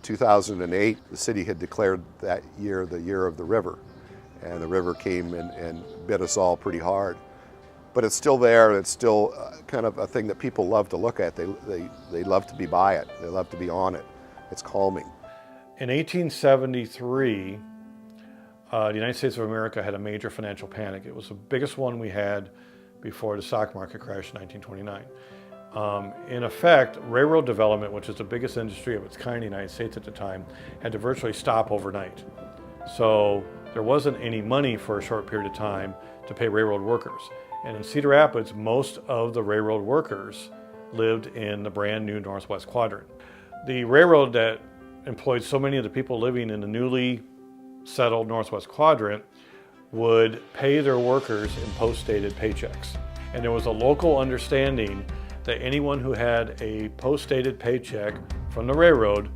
2008, the city had declared that year the year of the river, and the river came and bit us all pretty hard. But it's still there. It's still kind of a thing that people love to look at. They love to be by it. They love to be on it. It's calming. In 1873, the United States of America had a major financial panic. It was the biggest one we had before the stock market crashed in 1929. In effect, railroad development, which is the biggest industry of its kind in the United States at the time, had to virtually stop overnight. So there wasn't any money for a short period of time to pay railroad workers. And in Cedar Rapids, most of the railroad workers lived in the brand new Northwest Quadrant. The railroad that employed so many of the people living in the newly settled Northwest Quadrant would pay their workers in post-dated paychecks. And there was a local understanding that anyone who had a post-dated paycheck from the railroad,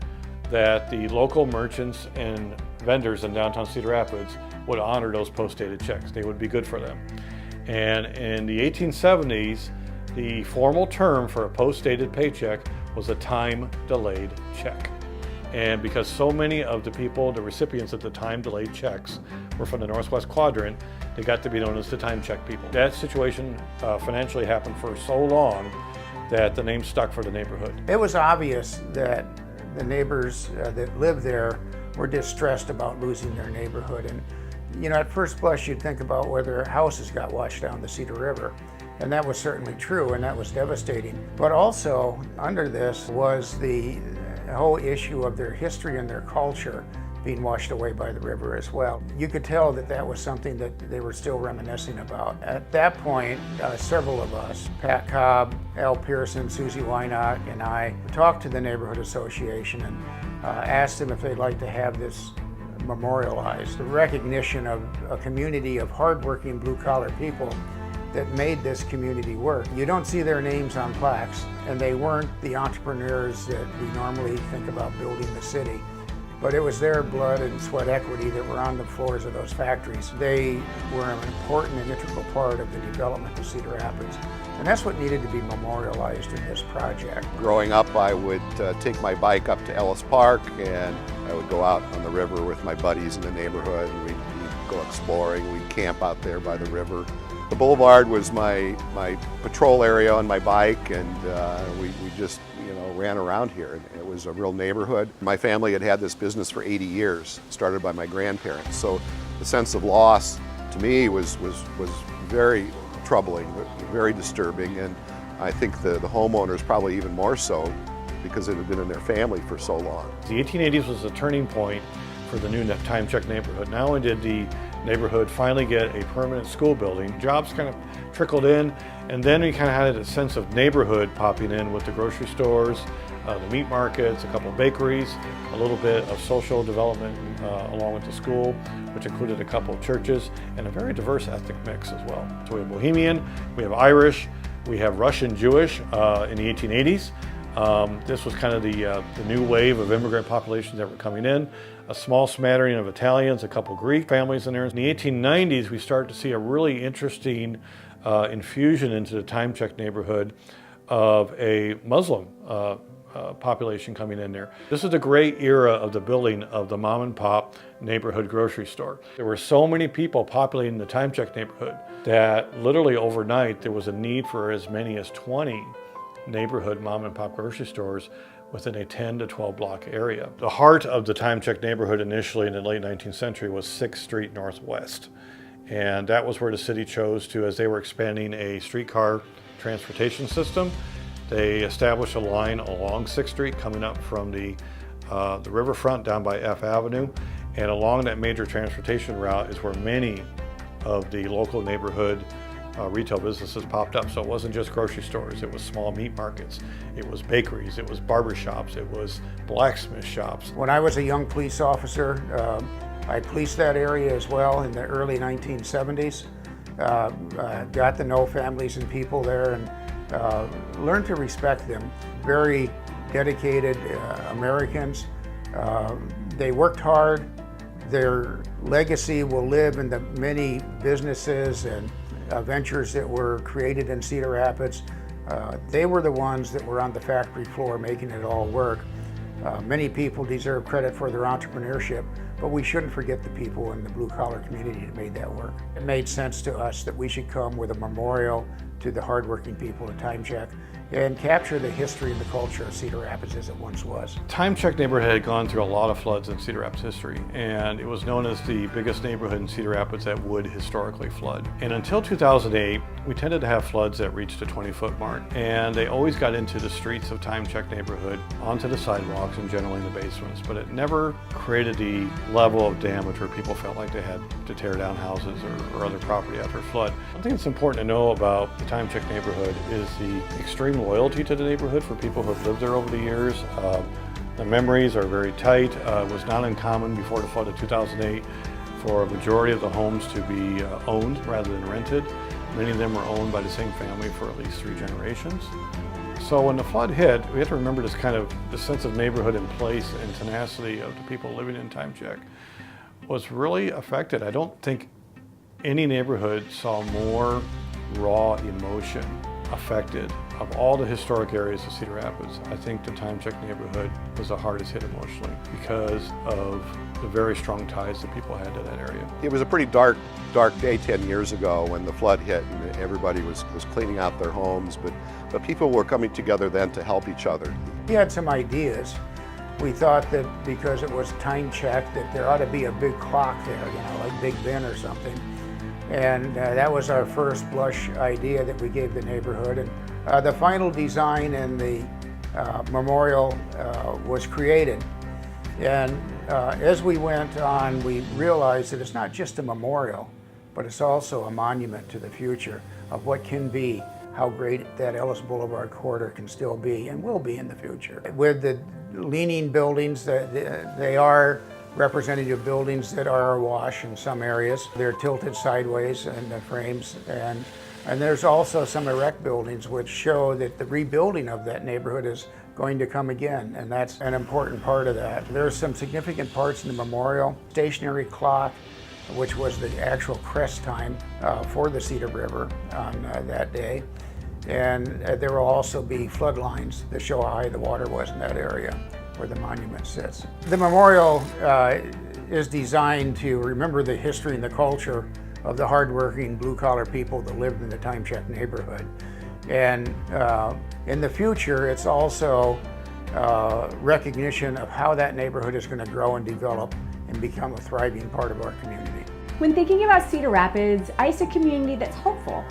that the local merchants and vendors in downtown Cedar Rapids would honor those post-dated checks. They would be good for them. And in the 1870s, the formal term for a post-dated paycheck was a time-delayed check. And because so many of the people, the recipients of the time-delayed checks were from the Northwest Quadrant, they got to be known as the time check people. That situation financially happened for so long that the name stuck for the neighborhood. It was obvious that the neighbors that lived there were distressed about losing their neighborhood. And you know, at first blush, you'd think about whether houses got washed down the Cedar River. And that was certainly true, and that was devastating. But also, under this was the whole issue of their history and their culture being washed away by the river as well. You could tell that that was something that they were still reminiscing about. At that point, several of us, Pat Cobb, Al Pearson, Susie Wynot, and I, talked to the Neighborhood Association and asked them if they'd like to have this memorialized. The recognition of a community of hardworking blue-collar people that made this community work. You don't see their names on plaques, and they weren't the entrepreneurs that we normally think about building the city. But it was their blood and sweat equity that were on the floors of those factories. They were an important and integral part of the development of Cedar Rapids. And that's what needed to be memorialized in this project. Growing up, I would take my bike up to Ellis Park, and I would go out on the river with my buddies in the neighborhood, and we'd go exploring. We'd camp out there by the river. The boulevard was my patrol area on my bike, and we just ran around here. It was a real neighborhood. My family had had this business for 80 years, started by my grandparents. So the sense of loss to me was very troubling, very disturbing, and I think the homeowners probably even more so because it had been in their family for so long. The 1880s was a turning point for the new time check neighborhood. Not only did the neighborhood finally get a permanent school building, jobs kind of trickled in, and then we kind of had a sense of neighborhood popping in with the grocery stores, the meat markets, a couple of bakeries, a little bit of social development along with the school, which included a couple of churches, and a very diverse ethnic mix as well. So we have Bohemian, we have Irish, we have Russian Jewish in the 1880s. This was kind of the new wave of immigrant populations that were coming in. A small smattering of Italians, a couple Greek families in there. In the 1890s, we started to see a really interesting infusion into the time check neighborhood of a Muslim population coming in there. This is the great era of the building of the mom and pop neighborhood grocery store. There were so many people populating the time check neighborhood that literally overnight there was a need for as many as 20 neighborhood mom and pop grocery stores within a 10 to 12 block area. The heart of the time check neighborhood initially in the late 19th century was 6th Street Northwest. And that was where the city chose to, as they were expanding a streetcar transportation system, they established a line along 6th Street coming up from the riverfront down by F Avenue. And along that major transportation route is where many of the local neighborhood retail businesses popped up. So it wasn't just grocery stores, it was small meat markets, it was bakeries, it was barber shops, it was blacksmith shops. When I was a young police officer, I policed that area as well in the early 1970s. Got to know families and people there and learned to respect them. Very dedicated Americans. They worked hard. Their legacy will live in the many businesses and ventures that were created in Cedar Rapids. They were the ones that were on the factory floor making it all work. Many people deserve credit for their entrepreneurship, but we shouldn't forget the people in the blue-collar community that made that work. It made sense to us that we should come with a memorial to the hardworking people of Time Check and capture the history and the culture of Cedar Rapids as it once was. Time Check neighborhood had gone through a lot of floods in Cedar Rapids history, and it was known as the biggest neighborhood in Cedar Rapids that would historically flood. And until 2008, we tended to have floods that reached the 20-foot mark, and they always got into the streets of Time Check neighborhood, onto the sidewalks, and generally in the basements, but it never created the level of damage where people felt like they had to tear down houses or other property after a flood. One thing that's important to know about the Time Check neighborhood is the extreme loyalty to the neighborhood for people who have lived there over the years. The memories are very tight. It was not uncommon before the flood of 2008 for a majority of the homes to be owned rather than rented. Many of them were owned by the same family for at least 3 generations. So when the flood hit, we have to remember this kind of the sense of neighborhood in place and tenacity of the people living in Time Check was really affected. I don't think any neighborhood saw more raw emotion affected. Of all the historic areas of Cedar Rapids, I think the Time Check neighborhood was the hardest hit emotionally because of the very strong ties that people had to that area. It was a pretty dark day 10 years ago when the flood hit and everybody was cleaning out their homes, but people were coming together then to help each other. We had some ideas. We thought that because it was Time Check that there ought to be a big clock there, like Big Ben or something. And that was our first blush idea that we gave the neighborhood. And the final design and the memorial was created. And as we went on, we realized that it's not just a memorial, but it's also a monument to the future of what can be, how great that Ellis Boulevard corridor can still be and will be in the future. With the leaning buildings, they are representative buildings that are awash in some areas. They're tilted sideways in the frames, and there's also some erect buildings which show that the rebuilding of that neighborhood is going to come again, and that's an important part of that. There's some significant parts in the memorial. Stationary clock, which was the actual crest time for the Cedar River on that day. And there will also be flood lines that show how high the water was in that area where the monument sits. The memorial is designed to remember the history and the culture of the hardworking blue-collar people that lived in the Time Check neighborhood. And in the future, it's also recognition of how that neighborhood is going to grow and develop and become a thriving part of our community. When thinking about Cedar Rapids, I see a community that's hopeful,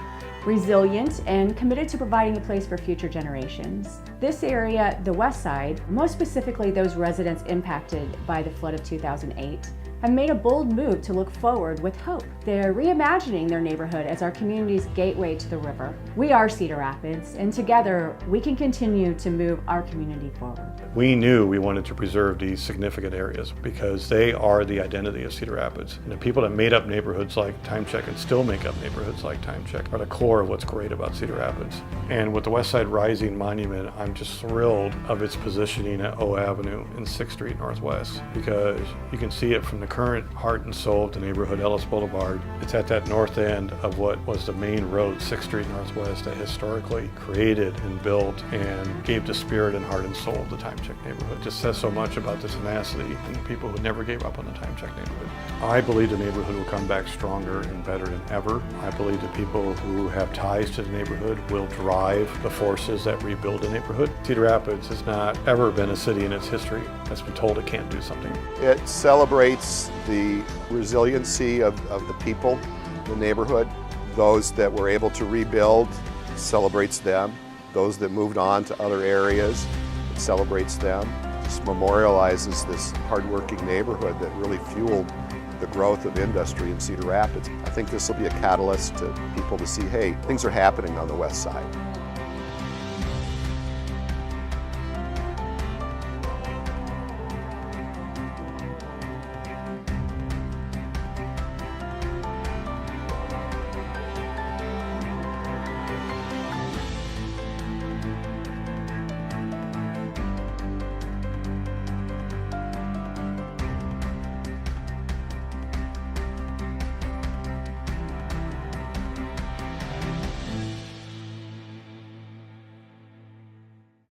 resilient, and committed to providing a place for future generations. This area, the West Side, most specifically those residents impacted by the flood of 2008, have made a bold move to look forward with hope. They're reimagining their neighborhood as our community's gateway to the river. We are Cedar Rapids, and together we can continue to move our community forward. We knew we wanted to preserve these significant areas because they are the identity of Cedar Rapids. And the people that made up neighborhoods like Time Check and still make up neighborhoods like Time Check are the core of what's great about Cedar Rapids. And with the West Side Rising Monument, I'm just thrilled of its positioning at O Avenue and 6th Street Northwest, because you can see it from the current heart and soul of the neighborhood, Ellis Boulevard. It's at that north end of what was the main road, 6th Street Northwest, that historically created and built and gave the spirit and heart and soul of the Time Check neighborhood. It just says so much about the tenacity and the people who never gave up on the Time Check neighborhood. I believe the neighborhood will come back stronger and better than ever. I believe the people who have ties to the neighborhood will drive the forces that rebuild the neighborhood. Cedar Rapids has not ever been a city in its history that's been told it can't do something. It celebrates the resiliency of the people in the neighborhood. Those that were able to rebuild, celebrates them. Those that moved on to other areas, it celebrates them. Just memorializes this hardworking neighborhood that really fueled the growth of industry in Cedar Rapids. I think this will be a catalyst to people to see, hey, things are happening on the West Side.